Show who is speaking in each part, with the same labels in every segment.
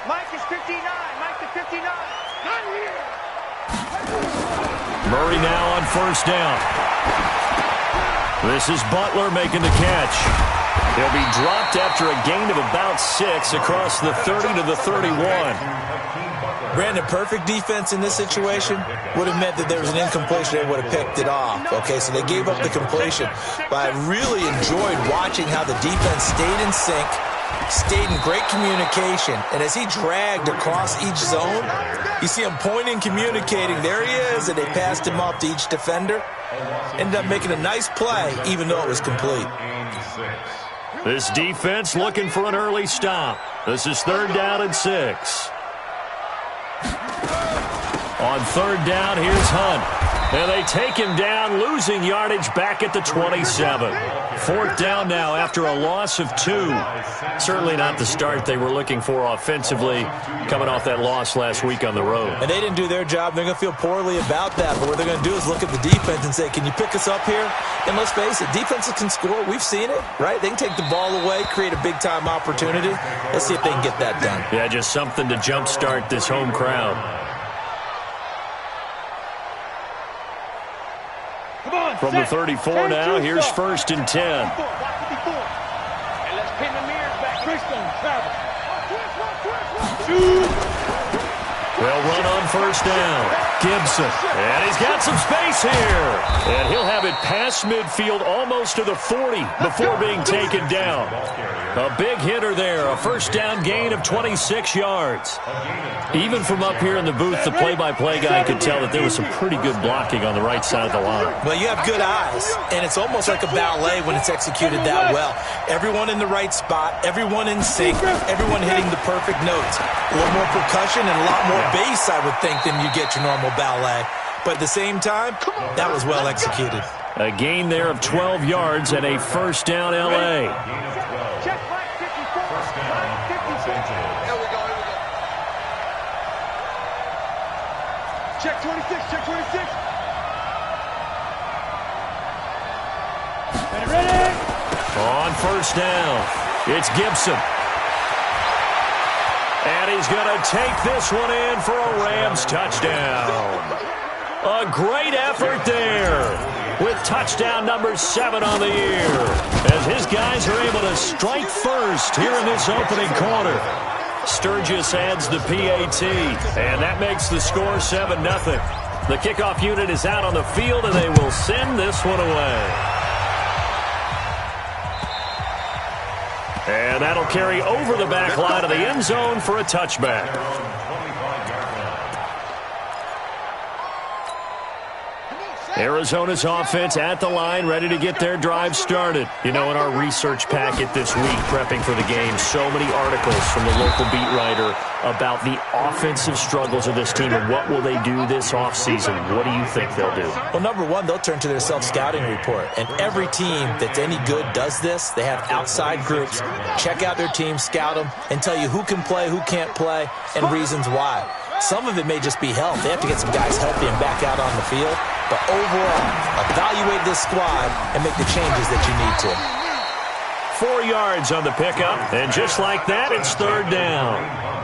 Speaker 1: Mike is 59. Mike is 59. Not here.
Speaker 2: Murray now on first down. This is Butler making the catch. He'll be dropped after a gain of about 6 across the 30 to the 31.
Speaker 3: Brandon, perfect defense in this situation would have meant that there was an incompletion. They would have picked it off. Okay, so they gave up the completion. But I really enjoyed watching how the defense stayed in sync, stayed in great communication. And as he dragged across each zone, you see him pointing, communicating. There he is, and they passed him off to each defender. Ended up making a nice play, even though it was complete.
Speaker 2: This defense looking for an early stop. This is 3rd down and 6. On 3rd down, here's Hunt. And they take him down, losing yardage back at the 27. 4th down now after a loss of 2. Certainly not the start they were looking for offensively, coming off that loss last week on the road.
Speaker 3: And they didn't do their job. They're going to feel poorly about that. But what they're going to do is look at the defense and say, can you pick us up here? And let's face it, defenses can score. We've seen it, right? They can take the ball away, create a big-time opportunity. Let's see if they can get that done.
Speaker 2: Yeah, just something to jumpstart this home crowd. From the 34 now, here's 1st and 10.
Speaker 1: And let's pin the mirrors back.
Speaker 2: They'll run on 1st down. Gibson. And he's got some space here. And he'll have it past midfield almost to the 40 before being taken down. A big hitter there. A 1st down gain of 26 yards. Even from up here in the booth, the play-by-play guy could tell that there was some pretty good blocking on the right side of the line.
Speaker 3: Well, you have good eyes, and it's almost like a ballet when it's executed that well. Everyone in the right spot, everyone in sync, everyone hitting the perfect notes. A little more percussion and a lot more bass, I would think, than you get your normal ballet. But at the same time, that was well executed.
Speaker 2: A gain there of 12 yards and a 1st down L.A.
Speaker 1: Check 26, check 26. Ready?
Speaker 2: On 1st down, it's Gibson. And he's going to take this one in for a Rams touchdown. A great effort there with touchdown number 7 on the year as his guys are able to strike first here in this opening quarter. Sturgis adds the PAT, and that makes the score 7-0. The kickoff unit is out on the field, and they will send this one away. And that'll carry over the back line of the end zone for a touchback. Arizona's offense at the line, ready to get their drive started. You know, in our research packet this week, prepping for the game, so many articles from the local beat writer about the offensive struggles of this team and what will they do this offseason. What do you think they'll do?
Speaker 3: Well, number one, they'll turn to their self-scouting report. And every team that's any good does this. They have outside groups, check out their team, scout them, and tell you who can play, who can't play, and reasons why. Some of it may just be health. They have to get some guys healthy and back out on the field. But overall, evaluate this squad and make the changes that you need to.
Speaker 2: 4 yards on the pickup, and just like that, it's 3rd down.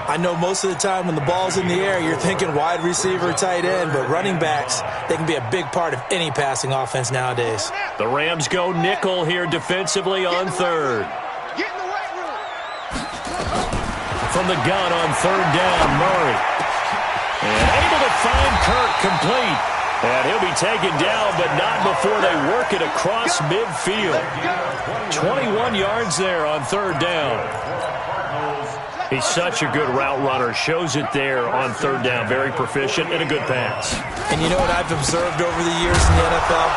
Speaker 3: I know most of the time when the ball's in the air, you're thinking wide receiver, tight end, but running backs, they can be a big part of any passing offense nowadays.
Speaker 2: The Rams go nickel here defensively on 3rd.
Speaker 1: Get in the right room.
Speaker 2: From the gun on 3rd down, Murray. And able to find Kirk complete. And he'll be taken down, but not before they work it across midfield. 21 yards there on 3rd down. He's such a good route runner. Shows it there on 3rd down. Very proficient and a good pass.
Speaker 3: And you know what I've observed over the years in the NFL?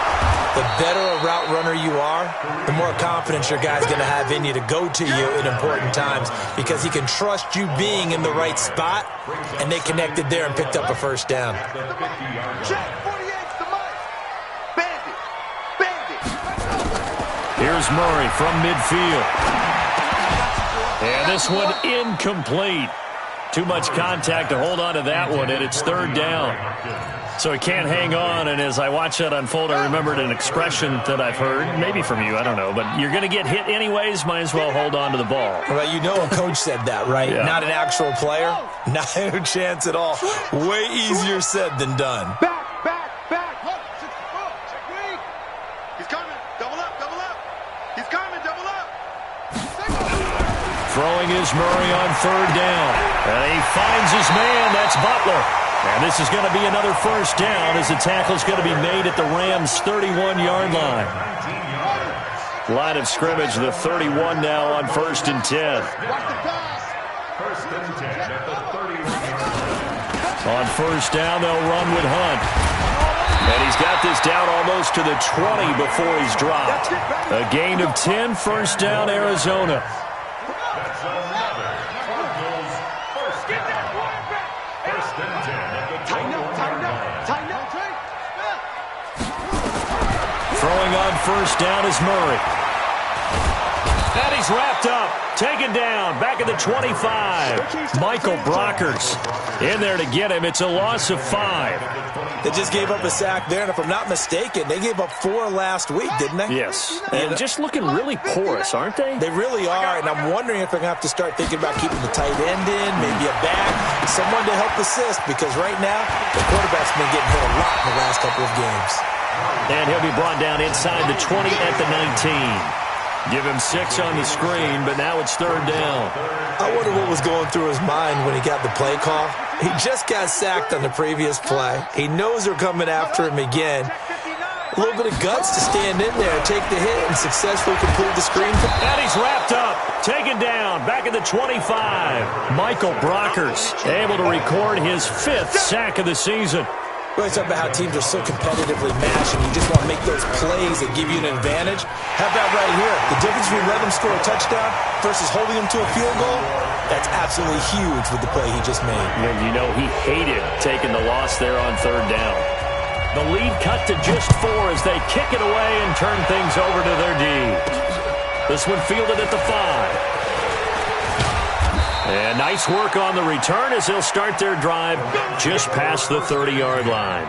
Speaker 3: The better a route runner you are, the more confidence your guy's going to have in you to go to you in important times because he can trust you being in the right spot, and they connected there and picked up a 1st down.
Speaker 2: Here's Murray from midfield. And this one incomplete. Too much contact to hold on to that one, and it's third down. So he can't hang on, and as I watch that unfold, I remembered an expression that I've heard, maybe from you, I don't know, but you're going to get hit anyways, might as well hold on to the ball.
Speaker 3: Well, you know a coach said that, right?
Speaker 2: Yeah.
Speaker 3: Not an actual player? Not a chance at all. Way easier said than done.
Speaker 1: Back. He's coming. Double up. He's coming, double up.
Speaker 2: Throwing is Murray on third down. And he finds his man. That's Butler. And this is going to be another first down as the tackle's going to be made at the Rams' 31-yard line. Line of scrimmage, the 31 now on 1st and 10. On first down, they'll run with Hunt. And he's got this down almost to the 20 before he's dropped. A gain of 10, first down, Arizona. Throwing on first down is Murray. And he's wrapped up. Taken down. Back at the 25. Michael Brockers in there to get him. It's a loss of 5.
Speaker 3: They just gave up a sack there, and if I'm not mistaken, they gave up 4 last week, didn't they?
Speaker 2: Yes. And just looking really porous, aren't they?
Speaker 3: They really are, and I'm wondering if they're going to have to start thinking about keeping the tight end in, maybe a back, someone to help assist, because right now, the quarterback's been getting hit a lot in the last couple of games.
Speaker 2: And he'll be brought down inside the 20 at the 19. Give him 6 on the screen, but now it's third down.
Speaker 3: I wonder what was going through his mind when he got the play call. He just got sacked on the previous play. He knows they're coming after him again. A little bit of guts to stand in there, take the hit, and successfully complete the screen.
Speaker 2: And he's wrapped up, taken down, back at the 25. Michael Brockers able to record his 5th sack of the season.
Speaker 3: We always talk about how teams are so competitively matched, and you just want to make those plays that give you an advantage. How about right here? The difference between letting them score a touchdown versus holding them to a field goal, that's absolutely huge with the play he just made.
Speaker 2: And you know he hated taking the loss there on third down. The lead cut to just 4 as they kick it away and turn things over to their D. This one fielded at the 5. And nice work on the return as they'll start their drive just past the 30-yard line.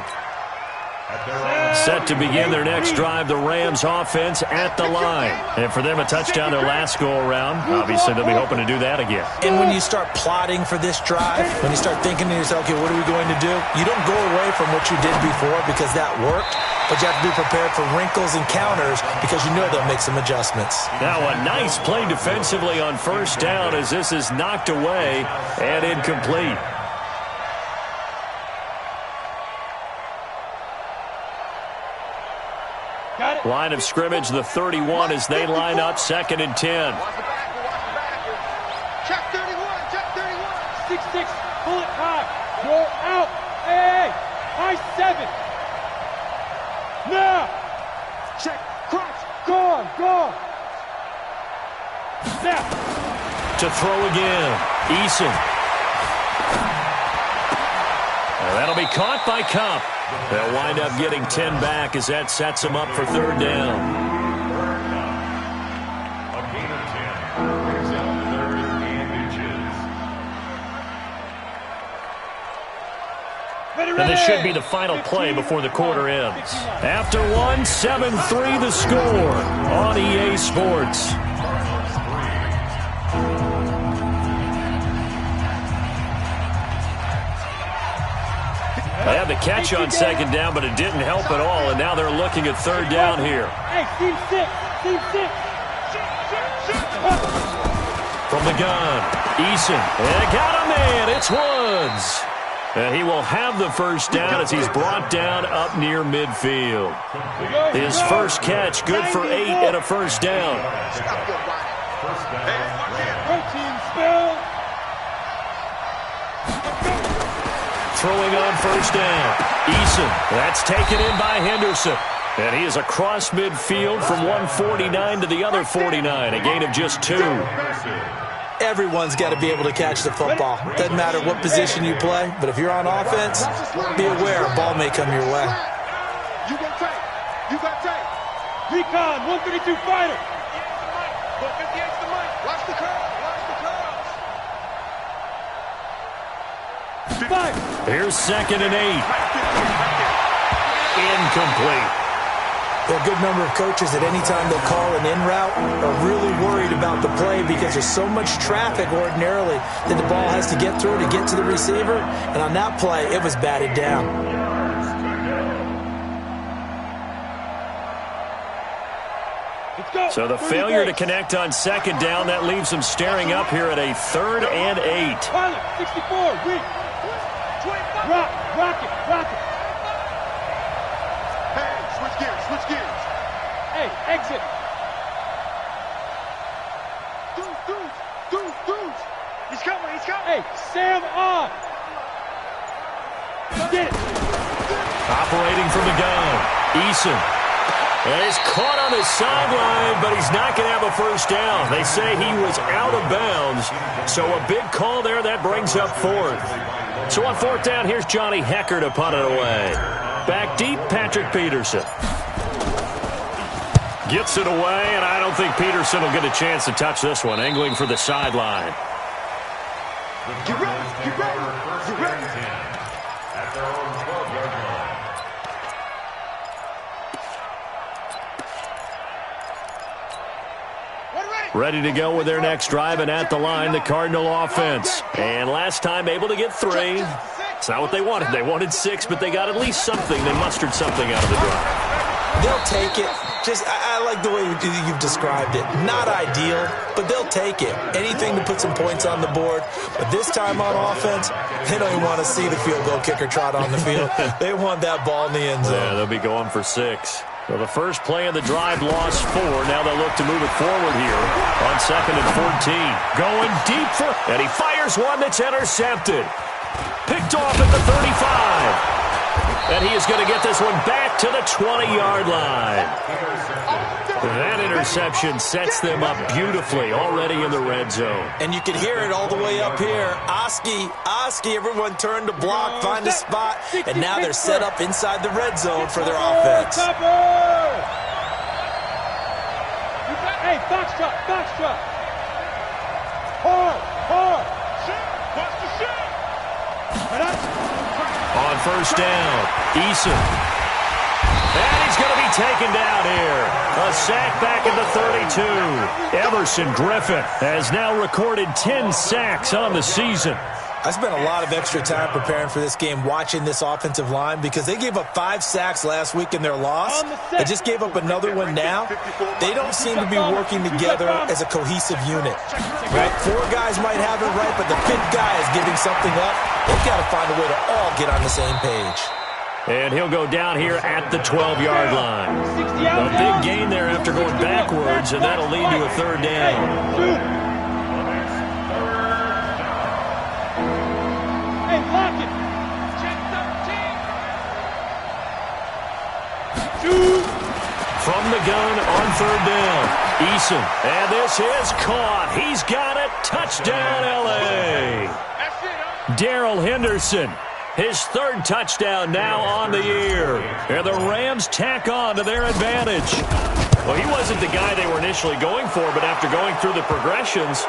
Speaker 2: Set to begin their next drive, the Rams offense at the line. And for them, a touchdown their last go-around. Obviously, they'll be hoping to do that again.
Speaker 3: And when you start plotting for this drive, when you start thinking to yourself, okay, what are we going to do? You don't go away from what you did before because that worked, but you have to be prepared for wrinkles and counters because you know they'll make some adjustments.
Speaker 2: Now a nice play defensively on first down as this is knocked away and incomplete. Line of scrimmage, the 31 as they line up, 2nd and 10.
Speaker 1: Check 31, check 31.
Speaker 4: 6-6, pull it high. Go out. Hey, high 7. Now.
Speaker 1: Check, crunch.
Speaker 4: Gone. Snap.
Speaker 2: To throw again, Eason. And that'll be caught by Cup. They'll wind up getting 10 back as that sets them up for third down.
Speaker 5: A gain of 10. Brings up 3rd and inches.
Speaker 2: And this should be the final play before the quarter ends. After one, 7-3 the score on EA Sports. They had the catch on second down, but it didn't help at all, and now they're looking at third down here.
Speaker 4: Hey, team 6.
Speaker 2: From the gun, Eason, and got a man, it's Woods. And he will have the first down as he's brought down up near midfield. His first catch, good for 8 and a first down.
Speaker 4: Protein spill.
Speaker 2: Throwing on first down. Eason, that's taken in by Henderson. And he is across midfield from 149 to the other 49, a gain of just 2.
Speaker 3: Everyone's got to be able to catch the football. Doesn't matter what position you play, but if you're on offense, be aware a ball may come your way.
Speaker 1: You got tight.
Speaker 4: Recon, 132 fighter.
Speaker 1: 58's the mic. Watch the curve.
Speaker 2: Here's 2nd and 8. Incomplete.
Speaker 3: A good number of coaches at any time they'll call an in route are really worried about the play because there's so much traffic ordinarily that the ball has to get through to get to the receiver. And on that play, it was batted down.
Speaker 2: So the failure to connect on 2nd down, that leaves them staring up here at a 3rd and 8.
Speaker 4: 64, read. Rock it.
Speaker 1: Hey, switch gears.
Speaker 4: Hey, exit.
Speaker 1: Dudes. He's coming.
Speaker 4: Hey, Sam on. Get it.
Speaker 2: Operating from the gun, Eason. And he's caught on the sideline, but he's not going to have a first down. They say he was out of bounds, so a big call there. That brings up 4th. So on 4th down, here's Johnny Hecker to punt it away. Back deep, Patrick Peterson. Gets it away, and I don't think Peterson will get a chance to touch this one. Angling for the sideline.
Speaker 1: Get ready.
Speaker 5: At their own 12-yard line.
Speaker 2: Ready to go with their next drive, and at the line, the Cardinal offense. And last time able to get 3. It's not what they wanted. They wanted 6, but they got at least something. They mustered something out of the drive.
Speaker 3: They'll take it. I like the way you've described it. Not ideal, but they'll take it. Anything to put some points on the board. But this time on offense, they don't even want to see the field goal kicker trot on the field. They want that ball in the end zone.
Speaker 2: Yeah, they'll be going for 6. So the first play of the drive lost 4. Now they'll look to move it forward here on 2nd and 14. Going deep and he fires one that's intercepted. Picked off at the 35. And he is going to get this one back to the 20-yard line. That interception sets them up beautifully already in the red zone.
Speaker 3: And you can hear it all the way up here. Oski, everyone turned to block, find a spot, and now they're set up inside the red zone for their offense.
Speaker 4: Hey, foxtrot. Hard.
Speaker 1: Watch the shot.
Speaker 2: On first down, Eason. And he's going to be taken down here. A sack back at the 32. Everson Griffin has now recorded 10 sacks on the season.
Speaker 3: I spent a lot of extra time preparing for this game watching this offensive line because they gave up 5 sacks last week in their loss. They just gave up another one now. They don't seem to be working together as a cohesive unit. Right? 4 guys might have it right, but the 5th guy is giving something up. They've got to find a way to all get on the same page.
Speaker 2: And he'll go down here at the 12-yard line. A big gain there after going backwards, and that'll lead to a 3rd down.
Speaker 4: Hey, lock it.
Speaker 2: From the gun on 3rd down, Eason. And this is caught. He's got it. Touchdown, L.A. Darrell Henderson. His 3rd touchdown now on the year. And the Rams tack on to their advantage. Well, he wasn't the guy they were initially going for, but after going through the progressions,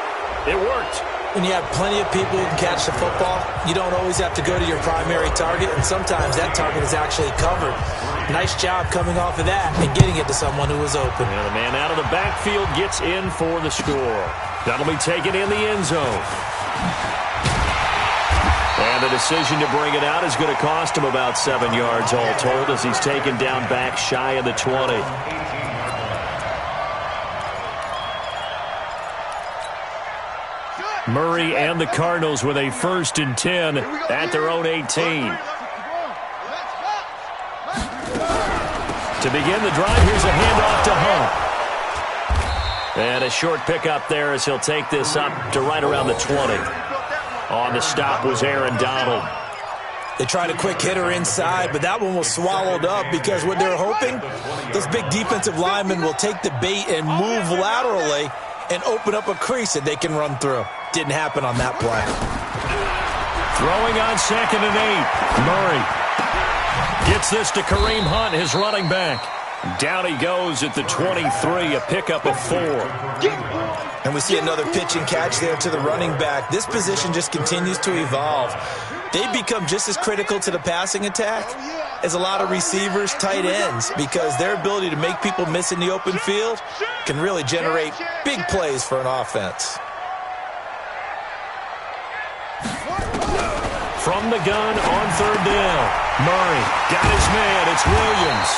Speaker 2: it worked.
Speaker 3: When you have plenty of people who can catch the football, you don't always have to go to your primary target, and sometimes that target is actually covered. Nice job coming off of that and getting it to someone who was open.
Speaker 2: And the man out of the backfield gets in for the score. That'll be taken in the end zone. And the decision to bring it out is going to cost him about 7 yards all told as he's taken down back shy of the 20. Murray and the Cardinals with a 1st and 10 at their own 18. To begin the drive, here's a handoff to Hunt. And a short pickup there as he'll take this up to right around the 20. On the stop was Aaron Donald.
Speaker 3: They tried a quick hitter inside, but that one was swallowed up because what they're hoping, those big defensive linemen will take the bait and move laterally and open up a crease that they can run through. Didn't happen on that play.
Speaker 2: Throwing on 2nd and 8. Murray gets this to Kareem Hunt, his running back. Down he goes at the 23, a pickup of 4.
Speaker 3: And we see another pitch and catch there to the running back. This position just continues to evolve. they become just as critical to the passing attack as a lot of receivers, tight ends, because their ability to make people miss in the open field can really generate big plays for an offense.
Speaker 2: From the gun on third down, Murray got his man. It's Williams.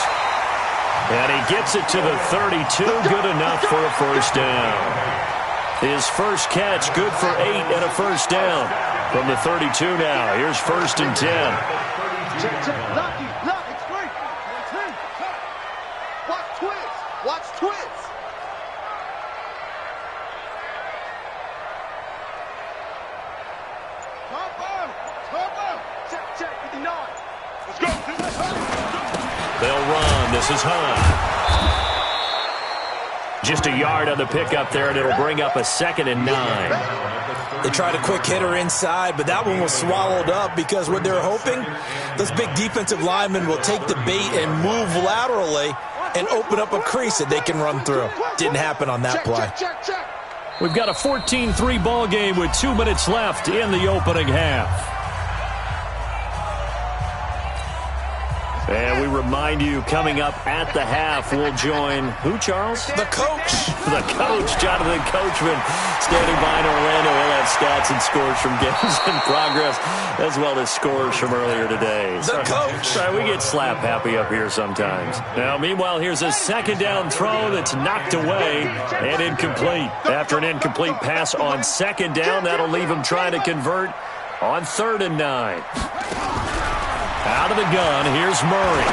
Speaker 2: And he gets it to the 32. Good enough for a first down. His first catch, good for 8 and a first down. From the 32 now, here's 1st and 10.
Speaker 1: Watch twist. Watch twist. Check. 59. Let's go.
Speaker 2: They'll run. This is Hunt. Just a yard on the pickup there, and it'll bring up a 2nd and 9.
Speaker 3: They tried a quick hitter inside, but that one was swallowed up because what they're hoping, those big defensive linemen will take the bait and move laterally and open up a crease that they can run through. Didn't happen on that play.
Speaker 1: Check.
Speaker 2: We've got a 14-3 ball game with 2 minutes left in the opening half. And we remind you, coming up at the half, we'll join who, Charles?
Speaker 3: The coach.
Speaker 2: The coach, Jonathan Coachman, standing by in Orlando. He'll have stats and scores from games in progress, as well as scores from earlier today.
Speaker 3: The coach.
Speaker 2: Sorry, we get slap happy up here sometimes. Now, meanwhile, here's a 2nd down throw that's knocked away and incomplete. After an incomplete pass on 2nd down, that'll leave him trying to convert on 3rd and 9. Out of the gun, here's Murray.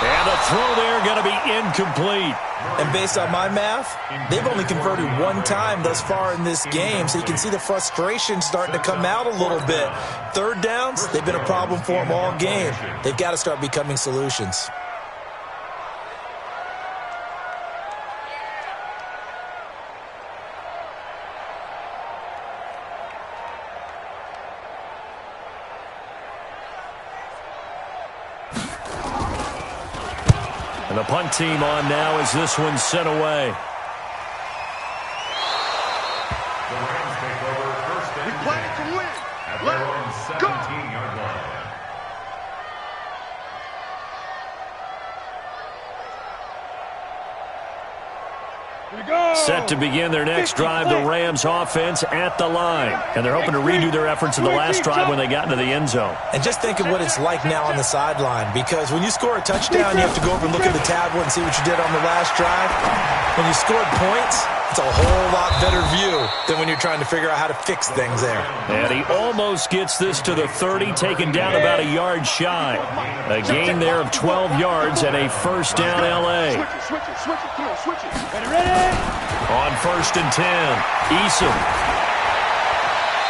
Speaker 2: And the throw there going to be incomplete.
Speaker 3: And based on my math, they've only converted 1 time thus far in this game, so you can see the frustration starting to come out a little bit. 3rd downs, they've been a problem for them all game. They've got to start becoming solutions.
Speaker 2: And the punt team on now as this one's sent away.
Speaker 5: The Rams take over 1st and 10.
Speaker 1: We play to win.
Speaker 5: At their own 17-yard line.
Speaker 2: Set to begin their next drive, the Rams offense at the line. And they're hoping to redo their efforts in the last drive when they got into the end zone.
Speaker 3: And just think of what it's like now on the sideline, because when you score a touchdown, you have to go over and look at the tablet and see what you did on the last drive. When you scored points, it's a whole lot better view than when you're trying to figure out how to fix things there.
Speaker 2: And he almost gets this to the 30, taken down about a yard shy. A gain there of 12 yards and a first down L.A.
Speaker 1: Switch it. Come on, switch it. Ready?
Speaker 2: On 1st and 10, Eason.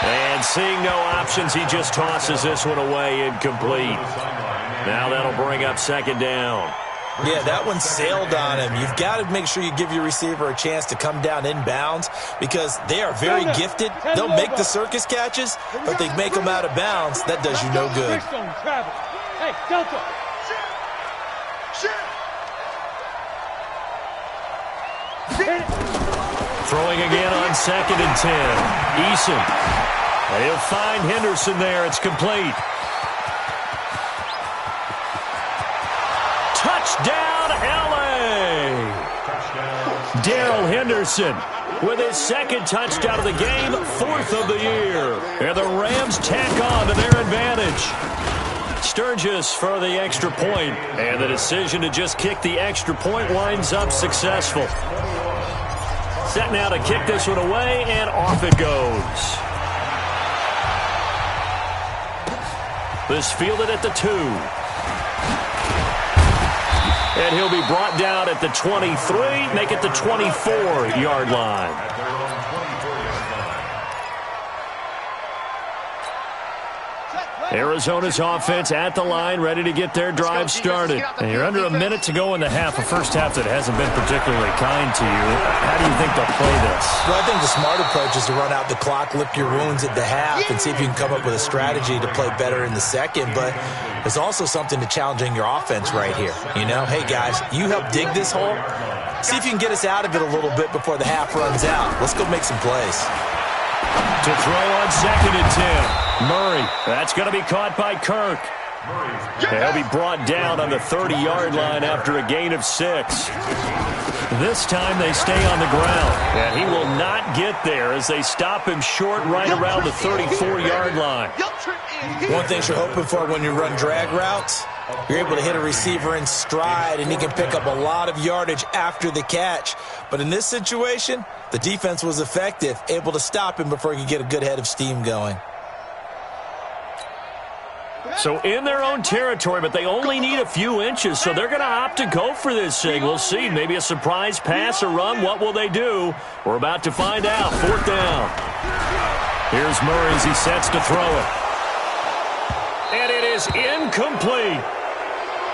Speaker 2: And seeing no options, he just tosses this one away incomplete. Now that'll bring up 2nd down.
Speaker 3: Yeah, that one sailed on him. You've got to make sure you give your receiver a chance to come down inbounds because they are very gifted. They'll make the circus catches, but they make them out of bounds. That does you no good.
Speaker 4: Hey, Delta.
Speaker 2: Throwing again on 2nd and 10. Eason. He'll find Henderson there. It's complete. Touchdown, L.A. Darrell Henderson with his 2nd touchdown of the game, 4th of the year. And the Rams tack on to their advantage. Sturgis for the extra point, and the decision to just kick the extra point winds up successful. Set now to kick this one away, and off it goes. This fielded at the 2. And he'll be brought down at the 23, make it the 24-yard line. Arizona's offense at the line, ready to get their drive started. And you're under a minute to go in the half, a first half that hasn't been particularly kind to you. How do you think they'll play this?
Speaker 3: Well, I think the smart approach is to run out the clock, lick your wounds at the half, and see if you can come up with a strategy to play better in the second. But there's also something to challenging your offense right here. You know, hey, guys, you help dig this hole. See if you can get us out of it a little bit before the half runs out. Let's go make some plays.
Speaker 2: To throw on 2nd and 10. Murray. That's going to be caught by Kirk. He'll be brought down on the 30-yard line after a gain of 6. This time they stay on the ground, and he will not get there as they stop him short right around the 34-yard line.
Speaker 3: One thing you're hoping for when you run drag routes, you're able to hit a receiver in stride, and he can pick up a lot of yardage after the catch. But in this situation, the defense was effective, able to stop him before he could get a good head of steam going.
Speaker 2: So in their own territory, but they only need a few inches, so they're going to opt to go for this thing. We'll see. Maybe a surprise pass or run. What will they do? We're about to find out. 4th down. Here's Murray as he sets to throw it. And it is incomplete.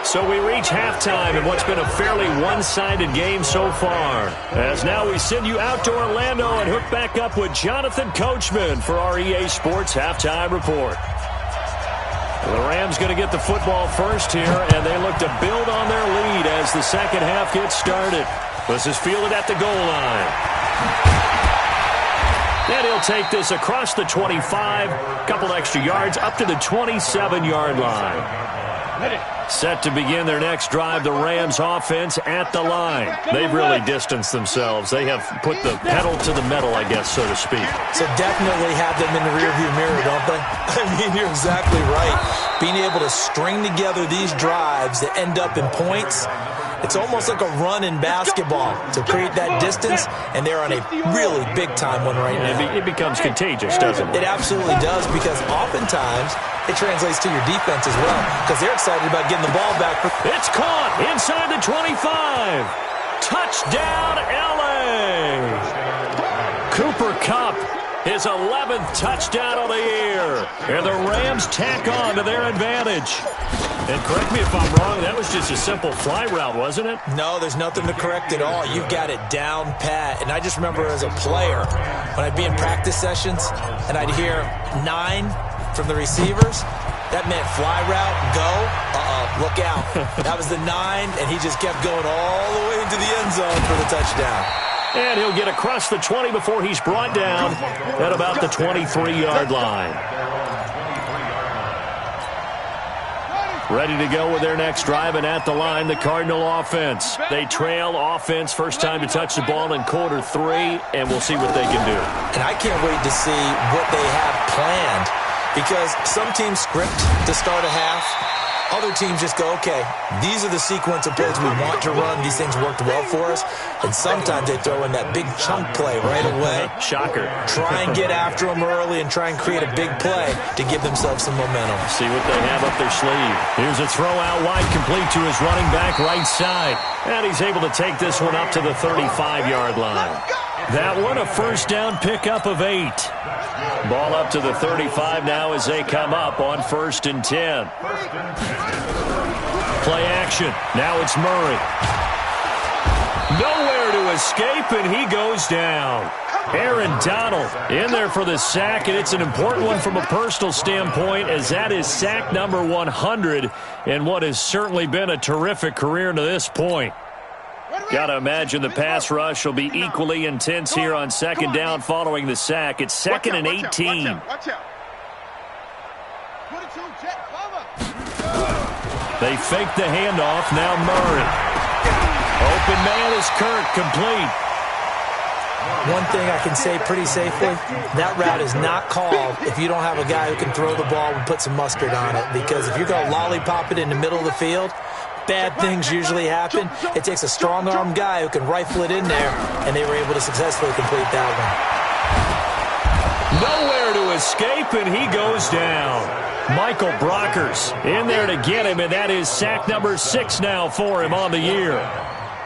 Speaker 2: So we reach halftime in what's been a fairly one-sided game so far. As now we send you out to Orlando and hook back up with Jonathan Coachman for our EA Sports Halftime Report. The Rams going to get the football first here, and they look to build on their lead as the second half gets started. This is fielded at the goal line. And he'll take this across the 25, couple extra yards, up to the 27-yard line. Set to begin their next drive, the Rams offense at the line. They've really distanced themselves. They have put the pedal to the metal, I guess, so to speak.
Speaker 3: So definitely have them in the rearview mirror, don't they? I mean, you're exactly right. Being able to string together these drives that end up in points, it's almost like a run in basketball to create that distance, and they're on a really big-time one right now.
Speaker 2: It becomes contagious, doesn't it?
Speaker 3: It absolutely does, because oftentimes it translates to your defense as well, because they're excited about getting the ball back.
Speaker 2: It's caught inside the 25. Touchdown, L.A. Cooper Kupp, his 11th touchdown of the year. And the Rams tack on to their advantage. And correct me if I'm wrong, that was just a simple fly route, wasn't it?
Speaker 3: No, there's nothing to correct at all. You've got it down pat. And I just remember as a player, when I'd be in practice sessions and I'd hear 9 from the receivers, that meant fly route, go, look out. That was the 9, and he just kept going all the way into the end zone for the touchdown.
Speaker 2: And he'll get across the 20 before he's brought down at about the 23-yard line. Ready to go with their next drive, and at the line, the Cardinal offense. They trail offense, first time to touch the ball in quarter 3, and we'll see what they can do.
Speaker 3: And I can't wait to see what they have planned, because some teams script to start a half. Other teams just go, okay, these are the sequence of plays we want to run. These things worked well for us. And sometimes they throw in that big chunk play right away.
Speaker 2: Shocker.
Speaker 3: Try and get after them early and try and create a big play to give themselves some momentum.
Speaker 2: See what they have up their sleeve. Here's a throw out wide, complete to his running back right side. And he's able to take this one up to the 35-yard line. That one, a first down pickup of 8. Ball up to the 35 now as they come up on 1st and 10. Play action. Now it's Murray. Nowhere to escape, and he goes down. Aaron Donald in there for the sack, and it's an important one from a personal standpoint, as that is sack number 100 in what has certainly been a terrific career to this point. Got to imagine the pass rush will be equally intense here on 2nd down following the sack. It's 2nd and 18. They fake the handoff. Now Murray. Open man is Kirk, complete.
Speaker 3: One thing I can say pretty safely, that route is not called if you don't have a guy who can throw the ball and put some mustard on it. Because if you're going to lollipop it in the middle of the field, bad things usually happen. It takes a strong-arm guy who can rifle it in there, and they were able to successfully complete that
Speaker 2: one. Nowhere to escape, and he goes down. Michael Brockers in there to get him, and that is sack number 6 now for him on the year.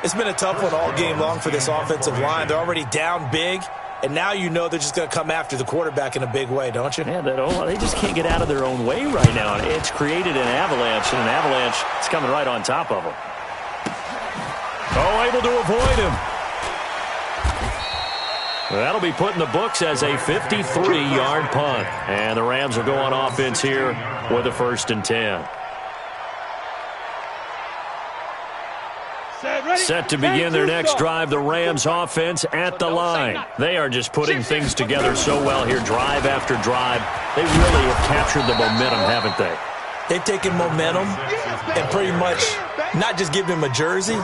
Speaker 3: It's been a tough one all game long for this offensive line. They're already down big, and now you know they're just going to come after the quarterback in a big way, don't you?
Speaker 2: Yeah, they just can't get out of their own way right now. It's created an avalanche, and an avalanche is coming right on top of them. Oh, able to avoid him. That'll be put in the books as a 53-yard punt. And the Rams will go on offense here with a 1st and 10.
Speaker 4: Set,
Speaker 2: Set to begin their next drive, the Rams offense at the line. They are just putting things together so well here, drive after drive. They really have captured the momentum, haven't they?
Speaker 3: They've taken momentum and pretty much not just given him a jersey,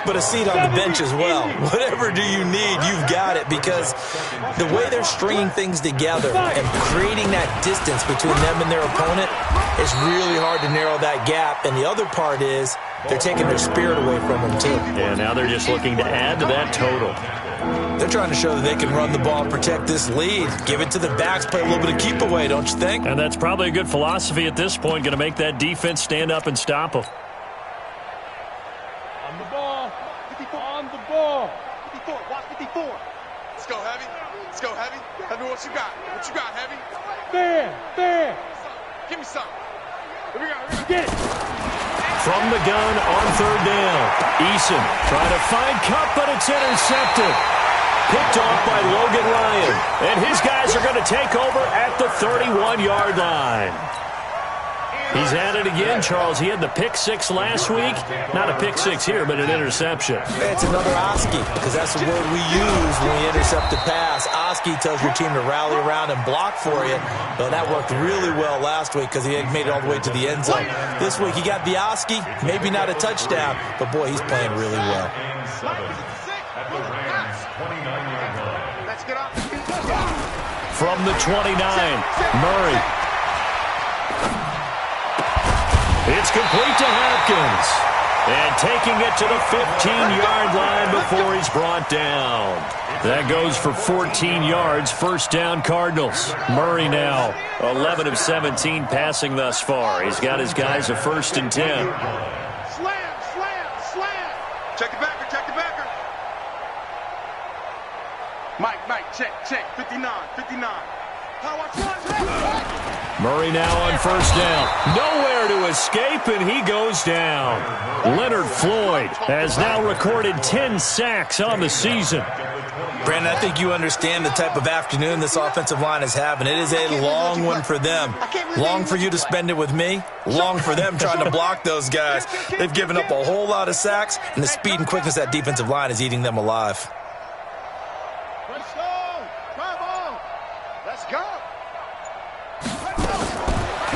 Speaker 3: but a seat on the bench as well. Whatever do you need, you've got it, because the way they're stringing things together and creating that distance between them and their opponent, it's really hard to narrow that gap. And the other part is they're taking their spirit away from them too.
Speaker 2: Yeah, now they're just looking to add to that total.
Speaker 3: They're trying to show that they can run the ball and protect this lead. Give it to the backs, play a little bit of keep away, don't you think?
Speaker 2: And that's probably a good philosophy at this point, going to make that defense stand up and stop them.
Speaker 4: On the ball. On the ball.
Speaker 1: 54, watch 54. Let's go, Heavy. Let's go, Heavy. Heavy, what you got? What you got, Heavy?
Speaker 4: There.
Speaker 1: Give me some. Here we go.
Speaker 4: Get it.
Speaker 2: From the gun on third down. Eason trying to find Cup, but it's intercepted. Picked off by Logan Ryan. And his guys are going to take over at the 31-yard line. He's at it again, Charles. He had the pick six last week. Not a pick six here, but an interception.
Speaker 3: It's another Oski, because that's the word we use when we intercept a pass. Oski tells your team to rally around and block for you. Well, that worked really well last week because he had made it all the way to the end zone. This week he got the Oski, maybe not a touchdown, but boy, he's playing really well.
Speaker 1: Let's get off.
Speaker 2: From the 29, Murray. It's complete to Hopkins. And taking it to the 15-yard line before he's brought down. That goes for 14 yards. First down, Cardinals. Murray now 11 of 17 passing thus far. He's got his guys a 1st and 10.
Speaker 1: Slam. Check the backer. Mike, check. 59.
Speaker 2: Murray now on first down. Nowhere to escape, and he goes down. Leonard Floyd has now recorded 10 sacks on the season.
Speaker 3: Brandon, I think you understand the type of afternoon this offensive line is having. It is a long one for them. Long for you to spend it with me. Long for them trying to block those guys. They've given up a whole lot of sacks, and the speed and quickness of that defensive line is eating them alive.
Speaker 1: Let's go.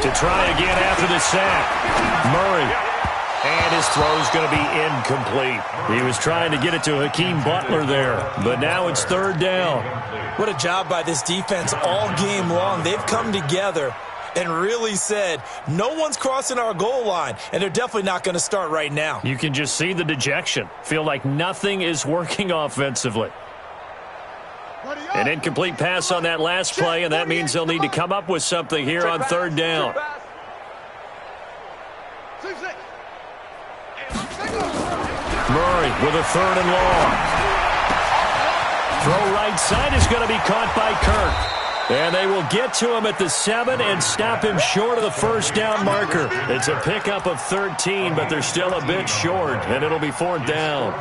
Speaker 2: To try again after the sack. Murray. And his throw's going to be incomplete. He was trying to get it to Hakeem Butler there, but now it's third down.
Speaker 3: What a job by this defense all game long. They've come together and really said, no one's crossing our goal line, and they're definitely not going to start right now.
Speaker 2: You can just see the dejection. Feel like nothing is working offensively. An incomplete pass on that last play, and that means they'll need to come up with something here on third down. Murray with a 3rd and long. Throw right side is going to be caught by Kirk. And they will get to him at the 7 and stop him short of the first down marker. It's a pickup of 13, but they're still a bit short, and it'll be 4th down.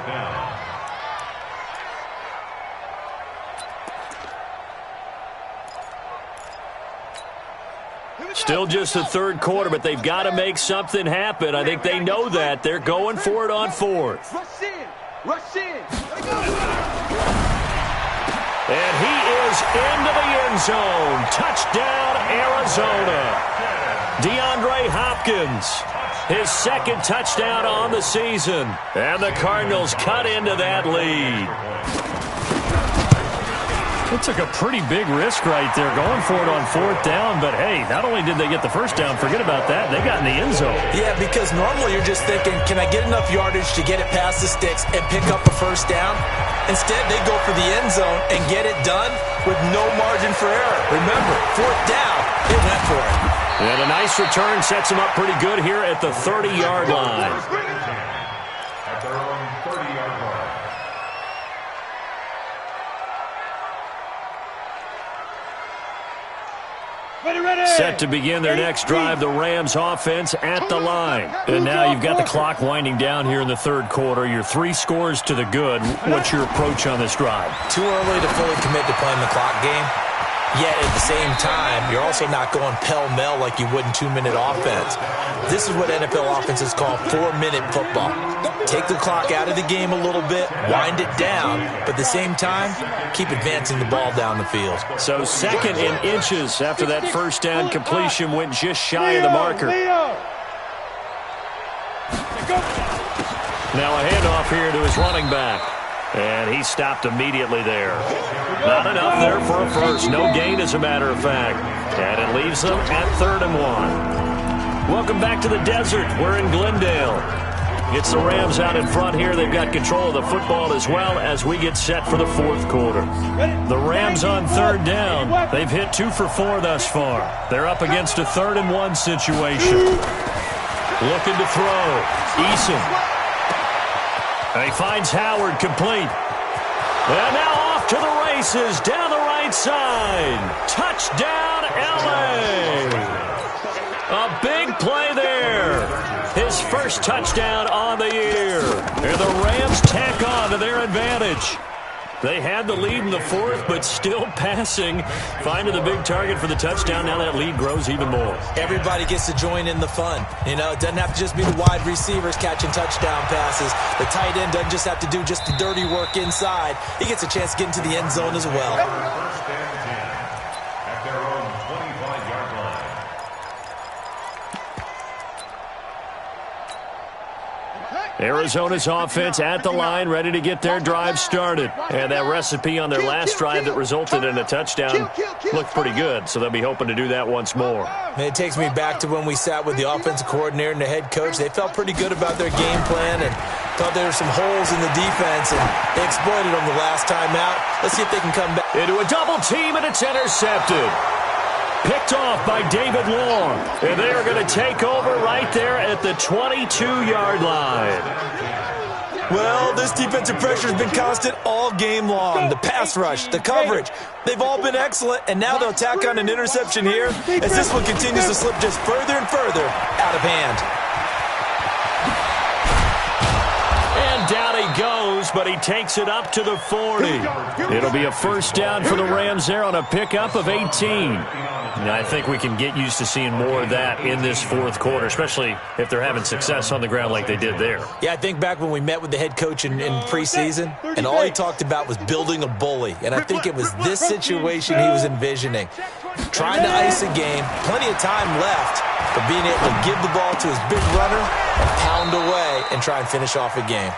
Speaker 2: Still just the third quarter, but they've got to make something happen. I think they know that. They're going for it on 4th.
Speaker 1: Rush in.
Speaker 2: And he is into the end zone. Touchdown, Arizona. DeAndre Hopkins, his 2nd touchdown on the season. And the Cardinals cut into that lead. It took a pretty big risk right there, going for it on 4th down. But, hey, not only did they get the first down, forget about that, they got in the end zone.
Speaker 3: Yeah, because normally you're just thinking, can I get enough yardage to get it past the sticks and pick up a first down? Instead, they go for the end zone and get it done with no margin for error. Remember, 4th down, they went for it.
Speaker 2: And a nice return sets them up pretty good here at the 30-yard line.
Speaker 5: At their own 30-yard line.
Speaker 4: Ready.
Speaker 2: Set to begin their next drive, the Rams offense at the line. And now you've got the clock winding down here in the third quarter. Your 3 scores to the good. What's your approach on this drive?
Speaker 3: Too early to fully commit to playing the clock game. Yet at the same time, you're also not going pell-mell like you would in 2-minute offense. This is what NFL offenses call 4-minute football. Take the clock out of the game a little bit, wind it down, but at the same time, keep advancing the ball down the fild.
Speaker 2: So 2nd and inches after that first down completion went just shy of the marker. Now a handoff here to his running back. And he stopped immediately there. Not enough there for a first. No gain, as a matter of fact. And it leaves them at 3rd and 1. Welcome back to the desert. We're in Glendale. It's the Rams out in front here. They've got control of the football as well as we get set for the 4th quarter. The Rams on 3rd down. They've hit 2 for 4 thus far. They're up against a 3rd and 1 situation. Looking to throw. Eason. And he finds Howard complete. And now off to the races down the right side. Touchdown, L.A. A big play there. His first touchdown on the year. And the Rams tack on to their advantage. They had the lead in the 4th, but still passing. Finding the big target for the touchdown. Now that lead grows even more.
Speaker 3: Everybody gets to join in the fun. You know, it doesn't have to just be the wide receivers catching touchdown passes. The tight end doesn't just have to do just the dirty work inside. He gets a chance to get into the end zone as well.
Speaker 5: First and 10 at their own 25-yard line.
Speaker 2: Arizona's offense at the line, ready to get their drive started. And that recipe on their last drive that resulted in a touchdown looked pretty good, so they'll be hoping to do that once more.
Speaker 3: It takes me back to when we sat with the offensive coordinator and the head coach. They felt pretty good about their game plan and thought there were some holes in the defense, and they exploited them the last time out. Let's see if they can come back.
Speaker 2: Into a double team, and it's intercepted. Picked off by David Long. And they are going to take over right there at the 22-yard line.
Speaker 3: Well, this defensive pressure has been constant all game long. The pass rush, the coverage, they've all been excellent, and now they'll tack on an interception here as this one continues to slip just further and further out of hand.
Speaker 2: And down he goes, but he takes it up to the 40. It'll be a first down for the Rams there on a pickup of 18. Now, I think we can get used to seeing more of that in this 4th quarter, especially if they're having success on the ground like they did there.
Speaker 3: Yeah, I think back when we met with the head coach in preseason, and all he talked about was building a bully. And I think it was this situation he was envisioning. Trying to ice a game, plenty of time left, but being able to give the ball to his big runner and pound away and try and finish off a game.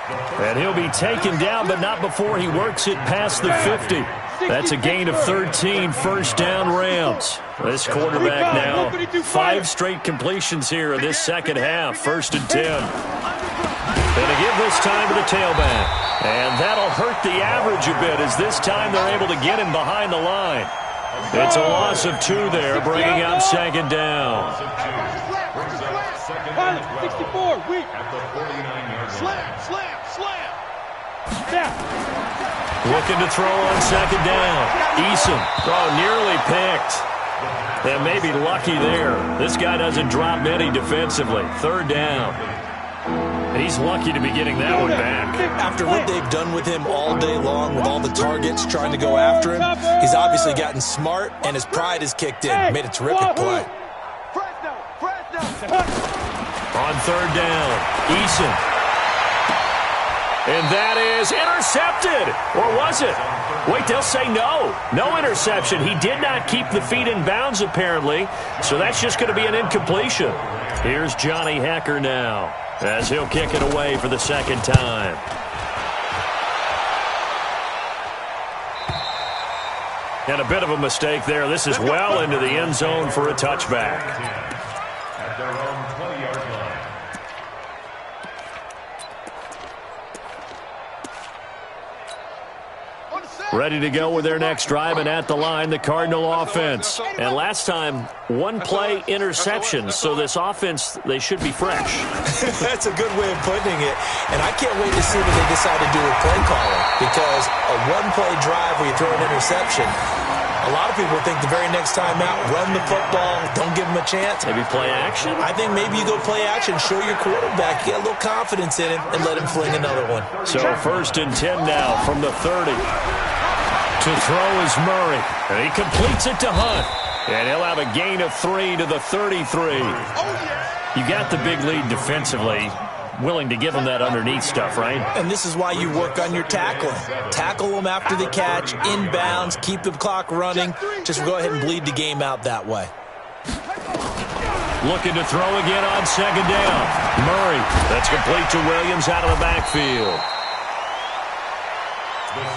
Speaker 2: And he'll be taken down, but not before he works it past the 50. That's a gain of 13, first down Rams. This quarterback now, 5 straight completions here in this second half, 1st and 10. Going to give this time to the tailback. And that'll hurt the average a bit as this time they're able to get him behind the line. It's a loss of 2 there, bringing up 2nd down.
Speaker 4: 64, weak.
Speaker 5: At the 49-yard line.
Speaker 4: Snap.
Speaker 2: Looking to throw on 2nd down. Eason, nearly picked. And maybe lucky there. This guy doesn't drop many defensively. 3rd down. And he's lucky to be getting that one back.
Speaker 3: After what they've done with him all day long with all the targets trying to go after him, he's obviously gotten smart, and his pride has kicked in. Made a terrific play.
Speaker 2: On 3rd down, Eason. And that is intercepted. Or was it? Wait, they'll say no. No interception. He did not keep the feet in bounds, apparently. So that's just going to be an incompletion. Here's Johnny Hecker now as he'll kick it away for the 2nd time. And a bit of a mistake there. This is well into the end zone for a touchback.
Speaker 5: At their own 20-yard line.
Speaker 2: Ready to go with their next drive, and at the line, the Cardinal offense. And last time, 1 play interception, so this offense, they should be fresh.
Speaker 3: That's a good way of putting it. And I can't wait to see what they decide to do with play calling, because a 1-play drive where you throw an interception, a lot of people think the very next time out, run the football, don't give them a chance.
Speaker 2: Maybe play action?
Speaker 3: I think maybe you go play action, show your quarterback, get a little confidence in him, and let him fling another one.
Speaker 2: So 1st and 10 now from the 30. To throw is Murray, and he completes it to Hunt. And he'll have a gain of 3 to the 33. You got the big lead defensively. Willing to give him that underneath stuff, right?
Speaker 3: And this is why you work on your tackling. Tackle them after the catch, inbounds, keep the clock running. Just go ahead and bleed the game out that way.
Speaker 2: Looking to throw again on second down. Murray. That's complete to Williams out of the backfield.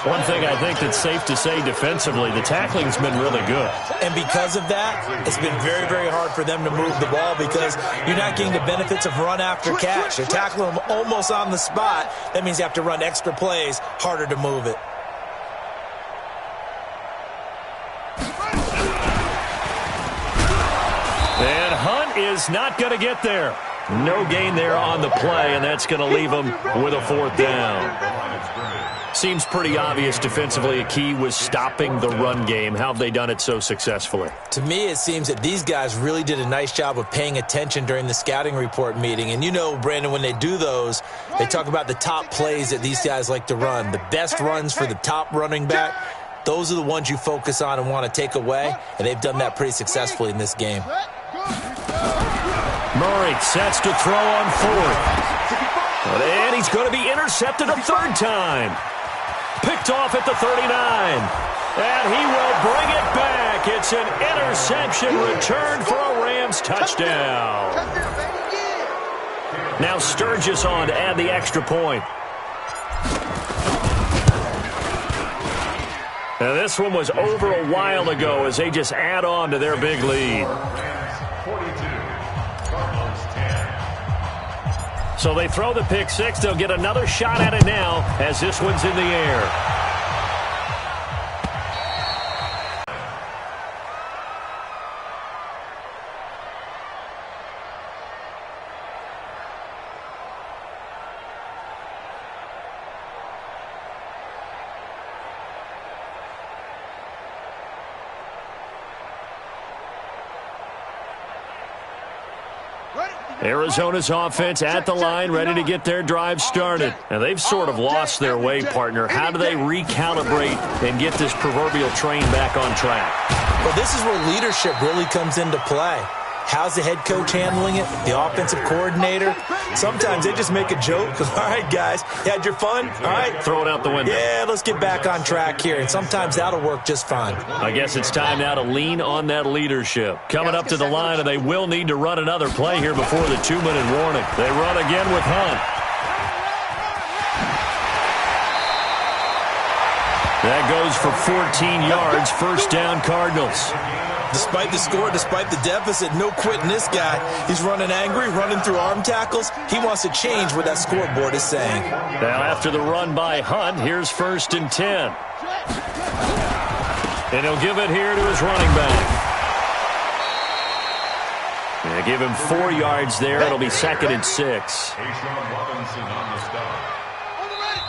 Speaker 2: One thing I think that's safe to say defensively, the tackling's been really good.
Speaker 3: And because of that, it's been very, very hard for them to move the ball because you're not getting the benefits of run after catch. They're tackling them almost on the spot. That means you have to run extra plays, harder to move it.
Speaker 2: And Hunt is not going to get there. No gain there on the play, and that's going to leave him with a fourth down. Seems pretty obvious defensively a key was stopping the run game. How have they done it so successfully?
Speaker 3: To me, it seems that these guys really did a nice job of paying attention during the scouting report meeting. And you know, Brandon, when they do those, they talk about the top plays that these guys like to run. The best runs for the top running back, those are the ones you focus on and want to take away. And they've done that pretty successfully in this game.
Speaker 2: Murray sets to throw on fourth. And he's going to be intercepted a third time. Picked off at the 39. And he will bring it back. It's an interception return for a Rams touchdown. Now Sturgis on to add the extra point. Now this one was over a while ago as they just add on to their big lead.
Speaker 5: 42. Cardinals 10.
Speaker 2: So they throw the pick six. They'll get another shot at it now as this one's in the air. Arizona's offense at the line, ready to get their drive started. Now, they've sort of lost their way, partner. How do they recalibrate and get this proverbial train back on track?
Speaker 3: Well, this is where leadership really comes into play. How's the head coach handling it? The offensive coordinator? Sometimes they just make a joke. All right, guys, you had your fun? All right.
Speaker 2: Throw it out the window.
Speaker 3: Yeah, let's get back on track here. And sometimes that'll work just fine.
Speaker 2: I guess it's time now to lean on that leadership. Coming up to the line, and they will need to run another play here before the 2-minute warning. They run again with Hunt. That goes for 14 yards. First down, Cardinals.
Speaker 3: Despite the score, despite the deficit, no quitting this guy. He's running angry, running through arm tackles. He wants to change what that scoreboard is saying.
Speaker 2: Now after the run by Hunt, here's 1st and 10. And he'll give it here to his running back. They give him 4 yards there. It'll be 2nd and 6.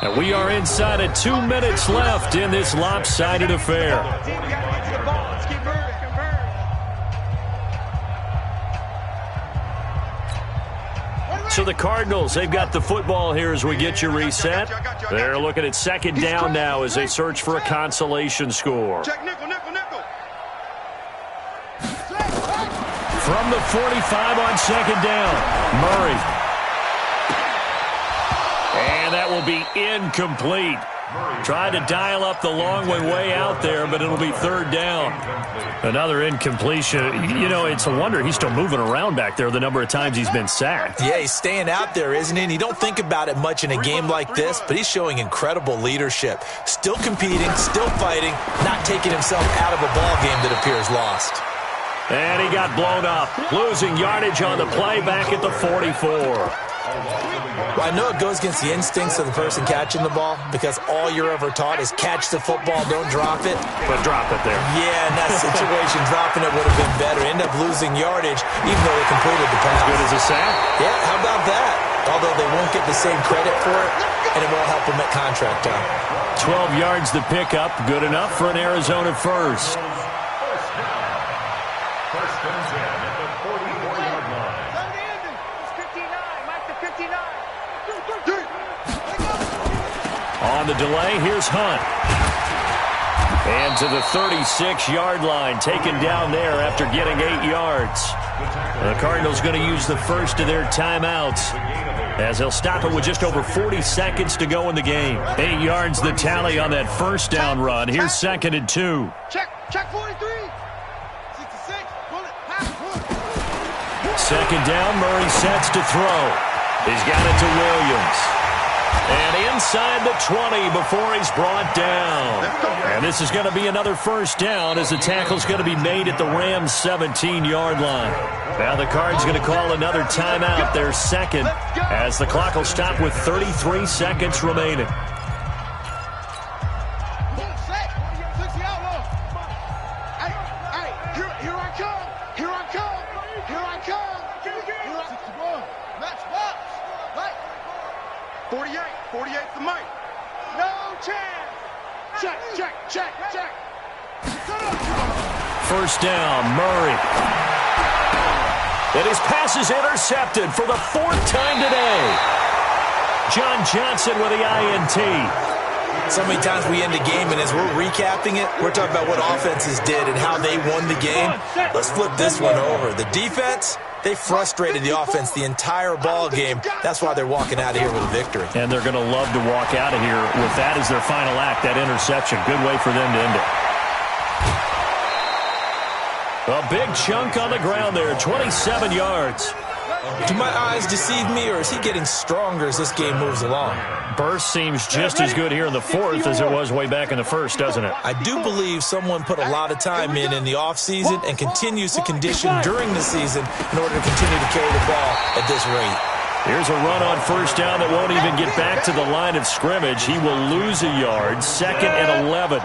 Speaker 2: And we are inside of 2 minutes left in this lopsided affair. So the Cardinals, they've got the football here as we get you reset. They're looking at 2nd down now as they search for a consolation score. From the 45 on 2nd down, Murray. And that will be incomplete. Tried to dial up the long one way out there, but it'll be 3rd down. Another incompletion. You know, it's a wonder he's still moving around back there the number of times he's been sacked.
Speaker 3: Yeah, he's staying out there, isn't he? And you don't think about it much in a game like this, but he's showing incredible leadership. Still competing, still fighting, not taking himself out of a ball game that appears lost.
Speaker 2: And he got blown up, losing yardage on the play back at the 44.
Speaker 3: Well, I know it goes against the instincts of the person catching the ball because all you're ever taught is catch the football, don't drop it.
Speaker 2: But drop it there.
Speaker 3: Yeah, in that situation, dropping it would have been better. End up losing yardage even though they completed the pass.
Speaker 2: As good as a sack?
Speaker 3: Yeah, how about that? Although they won't get the same credit for it, and it won't help them at contract time.
Speaker 2: 12 yards to pick up, good enough for an Arizona first.
Speaker 5: First and 10 at the 44-yard line.
Speaker 2: On the delay, here's Hunt. And to the 36-yard line, taken down there after getting 8 yards. The Cardinals going to use the first of their timeouts, as they'll stop it with just over 40 seconds to go in the game. 8 yards the tally on that first down run. Here's 2nd and 2.
Speaker 1: Check 43. 66. Pull it. Pass.
Speaker 2: 2nd down, Murray sets to throw. He's got it to Williams. And inside the 20 before he's brought down. And this is going to be another first down as the tackle's going to be made at the Rams' 17-yard line. Now the Cards going to call another timeout, their second, as the clock will stop with 33 seconds remaining.
Speaker 1: Here I come. Here I come. Here I come. 48. 48's the mic. No chance. Check.
Speaker 2: First down, Murray. And his pass is intercepted for the 4th time today. John Johnson with the INT.
Speaker 3: So many times we end a game, and as we're recapping it, we're talking about what offenses did and how they won the game. Let's flip this one over. The defense, they frustrated the offense the entire ball game. That's why they're walking out of here with a victory.
Speaker 2: And they're going to love to walk out of here with that as their final act, that interception. Good way for them to end it. A big chunk on the ground there, 27 yards.
Speaker 3: Do my eyes deceive me, or is he getting stronger as this game moves along?
Speaker 2: Burst seems just as good here in the 4th as it was way back in the 1st, doesn't it?
Speaker 3: I do believe someone put a lot of time in the offseason and continues to condition during the season in order to continue to carry the ball at this rate.
Speaker 2: Here's a run on first down that won't even get back to the line of scrimmage. He will lose a yard, 2nd and 11.